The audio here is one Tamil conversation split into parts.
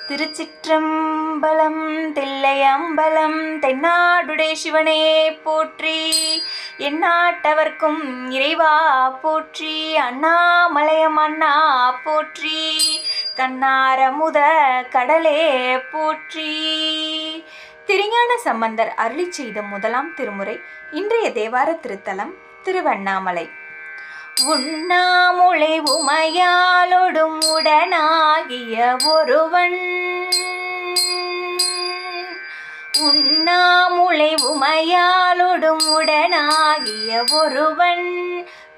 திருச்சிற்றம்பலம் தில்லையம்பலம் தென்னாடுடைய சிவனே போற்றி. எந்நாட்டவர்க்கும் இறைவா போற்றி. அண்ணாமலையம் அண்ணா போற்றி. கண்ணாரமுத கடலே போற்றி. திருஞான சம்பந்தர் அருளிச் செய்த முதலாம் திருமுறை. இன்றைய தேவார திருத்தலம் திருவண்ணாமலை. உண்ணாமுலை உமையாலொடும் உடனாகிய ஒருவன், உண்ணாமுலை உமையாலொடும் உடனாகிய ஒருவன்,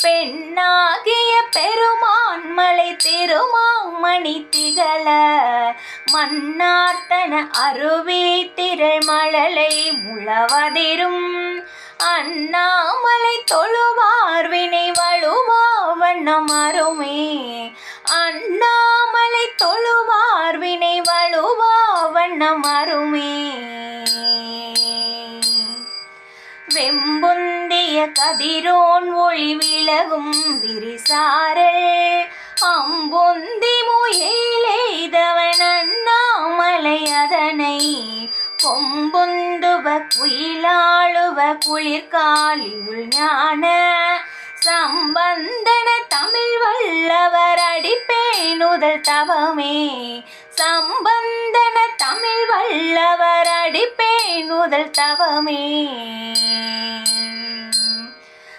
பெண்ணாகிய பெருமான்மலை திருமாமணி திகழ மன்னார்த்தன அருவி திரள் மழலை முழவதிரும் அண்ணாமலை தொழுவார் வினை வழுவா வண்ணம் அருமே. அண்ணாமலை தொழுவார் வினை வழுவா வண்ணம் அருமே. வெம்புந்திய கதிரோன் ஒளி விலகும் விரிசாரல் அம்புந்தி முயலெய்தவன் அண்ணாமலை அதனை கொம்புந்துவ குயிலாளுவ குளிர்காலியுள் ஞான சம்பந்தன தமிழ் வல்லவர் அடிப்பேனுதல் தவமே. சம்பந்தன தமிழ் வல்லவர் அடிப்பேனுதல் தவமே.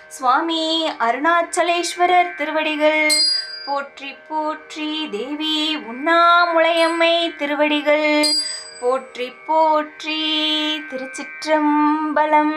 சுவாமி அருணாச்சலேஸ்வரர் திருவடிகள் போற்றி போற்றி. தேவி உண்ணாமுலையம்மை திருவடிகள் போற்றி போற்றி. திருச்சிற்றம்பலம்.